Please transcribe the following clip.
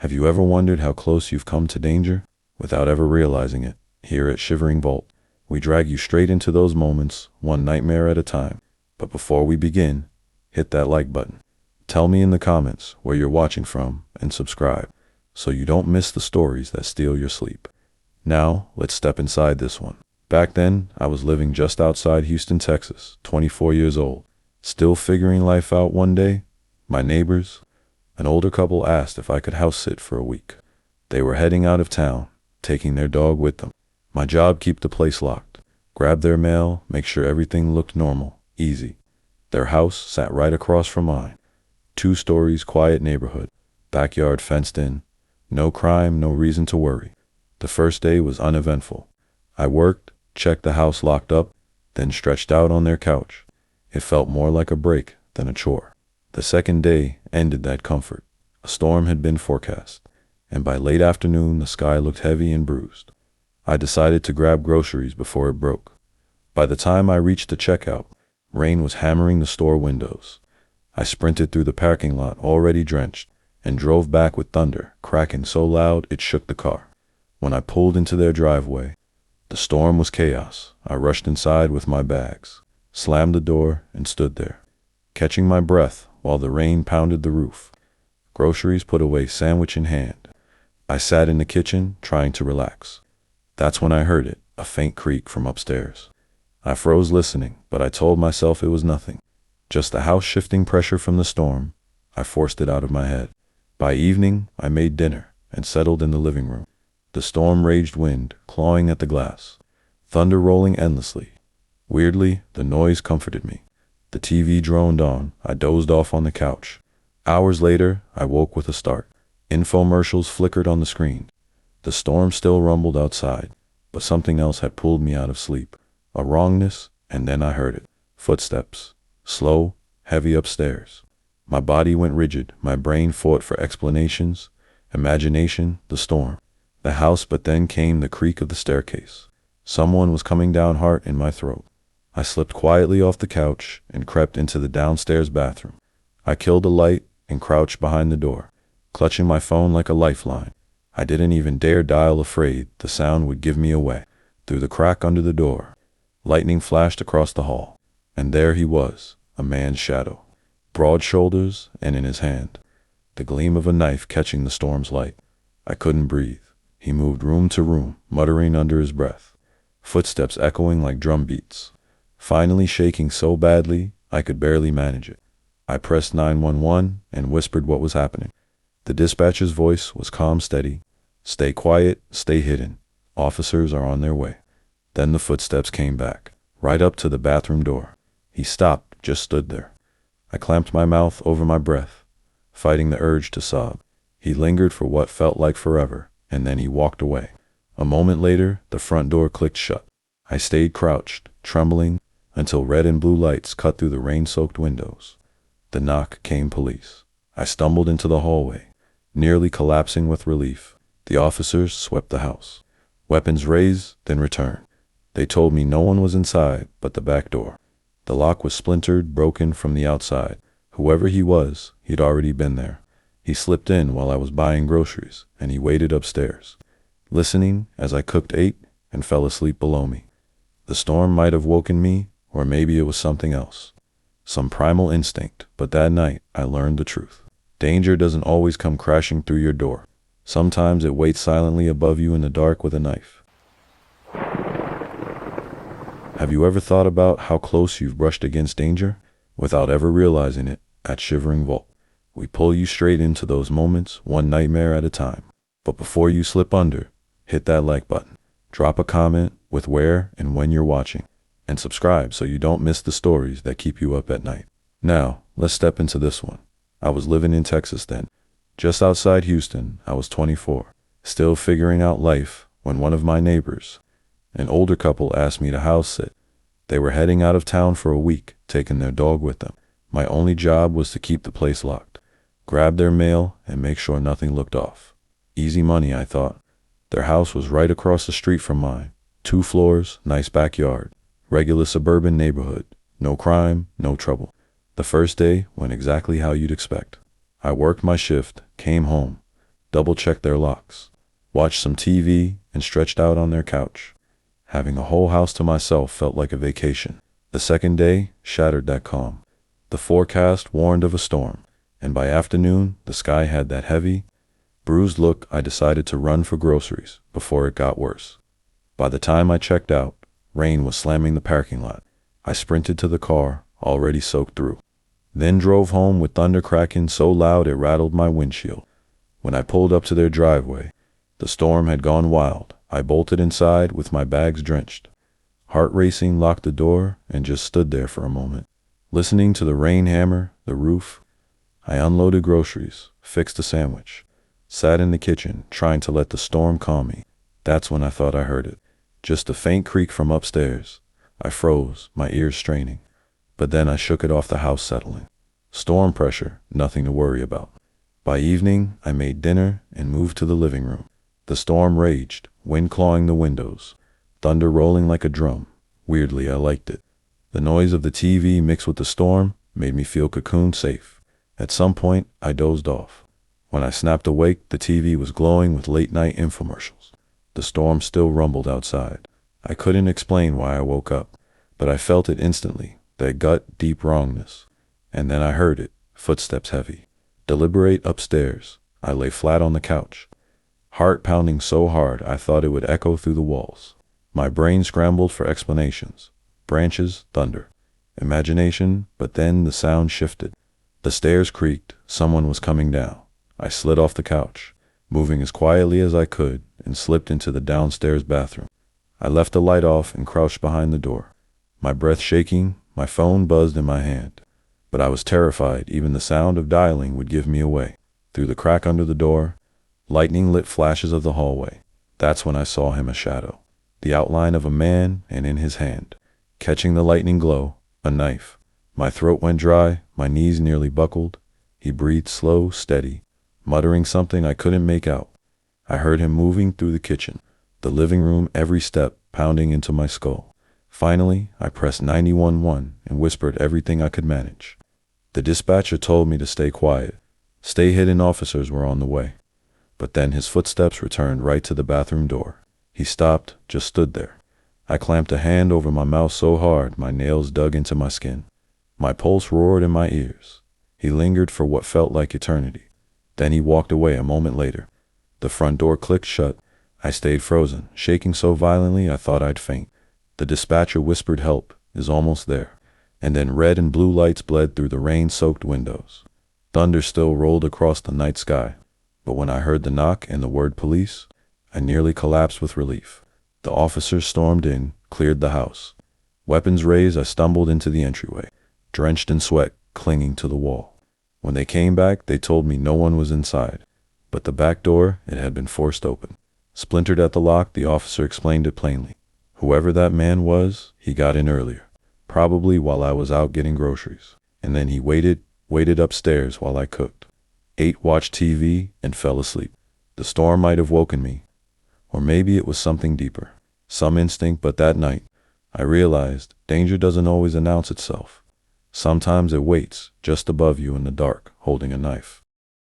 Have you ever wondered how close you've come to danger without ever realizing it? Here at Shivering Vault, we drag you straight into those moments, one nightmare at a time. But before we begin, hit that like button. Tell me in the comments where you're watching from and subscribe so you don't miss the stories that steal your sleep. Now, let's step inside this one. Back then, I was living just outside Houston, Texas, 24 years old. Still figuring life out. One day, my neighbors, an older couple, asked if I could house sit for a week. They were heading out of town, taking their dog with them. My job: keep the place locked, grab their mail, make sure everything looked normal, easy. Their house sat right across from mine. 2 stories, quiet neighborhood, backyard fenced in. No crime, no reason to worry. The first day was uneventful. I worked, checked the house locked up, then stretched out on their couch. It felt more like a break than a chore. The second day ended that comfort. A storm had been forecast, and by late afternoon the sky looked heavy and bruised. I decided to grab groceries before it broke. By the time I reached the checkout, rain was hammering the store windows. I sprinted through the parking lot already drenched and drove back with thunder cracking so loud it shook the car. When I pulled into their driveway, the storm was chaos. I rushed inside with my bags, slammed the door, and stood there, catching my breath while the rain pounded the roof. Groceries put away, sandwich in hand, I sat in the kitchen trying to relax. That's when I heard it, a faint creak from upstairs. I froze listening, but I told myself it was nothing. Just the house shifting pressure from the storm. I forced it out of my head. By evening, I made dinner and settled in the living room. The storm raged, wind clawing at the glass, thunder rolling endlessly. Weirdly, the noise comforted me. The TV droned on. I dozed off on the couch. Hours later, I woke with a start. Infomercials flickered on the screen. The storm still rumbled outside, but something else had pulled me out of sleep. A wrongness, and then I heard it. Footsteps, slow, heavy upstairs. My body went rigid. My brain fought for explanations, imagination, the storm, the house, but then came the creak of the staircase. Someone was coming down, heart in my throat. I slipped quietly off the couch and crept into the downstairs bathroom. I killed a light and crouched behind the door, clutching my phone like a lifeline. I didn't even dare dial, afraid the sound would give me away. Through the crack under the door, lightning flashed across the hall, and there he was, a man's shadow, broad shoulders, and in his hand the gleam of a knife catching the storm's light. I couldn't breathe. He moved room to room, muttering under his breath, footsteps echoing like drum beats. Finally, shaking so badly I could barely manage it, I pressed 911 and whispered what was happening. The dispatcher's voice was calm, steady. Stay quiet, stay hidden. Officers are on their way. Then the footsteps came back, right up to the bathroom door. He stopped, just stood there. I clamped my mouth over my breath, fighting the urge to sob. He lingered for what felt like forever, and then he walked away. A moment later, the front door clicked shut. I stayed crouched, trembling, until red and blue lights cut through the rain-soaked windows. The knock came. Police. I stumbled into the hallway, nearly collapsing with relief. The officers swept the house, weapons raised, then returned. They told me no one was inside but the back door. The lock was splintered, broken from the outside. Whoever he was, he'd already been there. He slipped in while I was buying groceries, and he waited upstairs, listening as I cooked, ate, and fell asleep below me. The storm might have woken me, or maybe it was something else, some primal instinct, but that night I learned the truth. Danger doesn't always come crashing through your door. Sometimes it waits silently above you in the dark with a knife. Have you ever thought about how close you've brushed against danger without ever realizing it? At Shivering Vault, we pull you straight into those moments, one nightmare at a time. But before you slip under, hit that like button. Drop a comment with where and when you're watching, and subscribe so you don't miss the stories that keep you up at night. Now, let's step into this one. I was living in Texas then, just outside Houston. I was 24, still figuring out life, when one of my neighbors, an older couple, asked me to house sit. They were heading out of town for a week, taking their dog with them. My only job was to keep the place locked, grab their mail, and make sure nothing looked off. Easy money, I thought. Their house was right across the street from mine. 2 floors, nice backyard, regular suburban neighborhood. No crime, no trouble. The first day went exactly how you'd expect. I worked my shift, came home, double-checked their locks, watched some TV, and stretched out on their couch. Having a whole house to myself felt like a vacation. The second day shattered that calm. The forecast warned of a storm, and by afternoon, the sky had that heavy, bruised look. I decided to run for groceries before it got worse. By the time I checked out, rain was slamming the parking lot. I sprinted to the car, already soaked through. Then drove home with thunder cracking so loud it rattled my windshield. When I pulled up to their driveway, the storm had gone wild. I bolted inside with my bags drenched. Heart racing, locked the door, and just stood there for a moment, listening to the rain hammer the roof. I unloaded groceries, fixed a sandwich, sat in the kitchen, trying to let the storm calm me. That's when I thought I heard it. Just a faint creak from upstairs. I froze, my ears straining. But then I shook it off, the house settling. Storm pressure, nothing to worry about. By evening, I made dinner and moved to the living room. The storm raged, wind clawing the windows, thunder rolling like a drum. Weirdly, I liked it. The noise of the TV mixed with the storm made me feel cocooned safe. At some point, I dozed off. When I snapped awake, the TV was glowing with late-night infomercials. The storm still rumbled outside. I couldn't explain why I woke up, but I felt it instantly, that gut, deep wrongness. And then I heard it, footsteps heavy, deliberate upstairs. I lay flat on the couch, heart pounding so hard I thought it would echo through the walls. My brain scrambled for explanations. Branches, thunder, imagination, but then the sound shifted. The stairs creaked, someone was coming down. I slid off the couch, moving as quietly as I could, and slipped into the downstairs bathroom. I left the light off and crouched behind the door, my breath shaking. My phone buzzed in my hand, but I was terrified. Even the sound of dialing would give me away. Through the crack under the door, lightning lit flashes of the hallway. That's when I saw him, a shadow, the outline of a man, and in his hand, catching the lightning glow, a knife. My throat went dry, my knees nearly buckled. He breathed slow, steady, muttering something I couldn't make out. I heard him moving through the kitchen, the living room, every step pounding into my skull. Finally, I pressed 911 and whispered everything I could manage. The dispatcher told me to stay quiet, stay hidden. Officers were on the way. But then his footsteps returned right to the bathroom door. He stopped, just stood there. I clamped a hand over my mouth so hard my nails dug into my skin. My pulse roared in my ears. He lingered for what felt like eternity. Then he walked away. A moment later, the front door clicked shut. I stayed frozen, shaking so violently I thought I'd faint. The dispatcher whispered, "Help is almost there." And then red and blue lights bled through the rain-soaked windows. Thunder still rolled across the night sky. But when I heard the knock and the word police, I nearly collapsed with relief. The officers stormed in, cleared the house. Weapons raised, I stumbled into the entryway, drenched in sweat, clinging to the wall. When they came back, they told me no one was inside. But the back door, it had been forced open. Splintered at the lock, the officer explained it plainly. Whoever that man was, he got in earlier, probably while I was out getting groceries. And then he waited upstairs while I cooked, ate, watched TV, and fell asleep. The storm might have woken me, or maybe it was something deeper, some instinct. But that night, I realized danger doesn't always announce itself. Sometimes it waits just above you in the dark, holding a knife.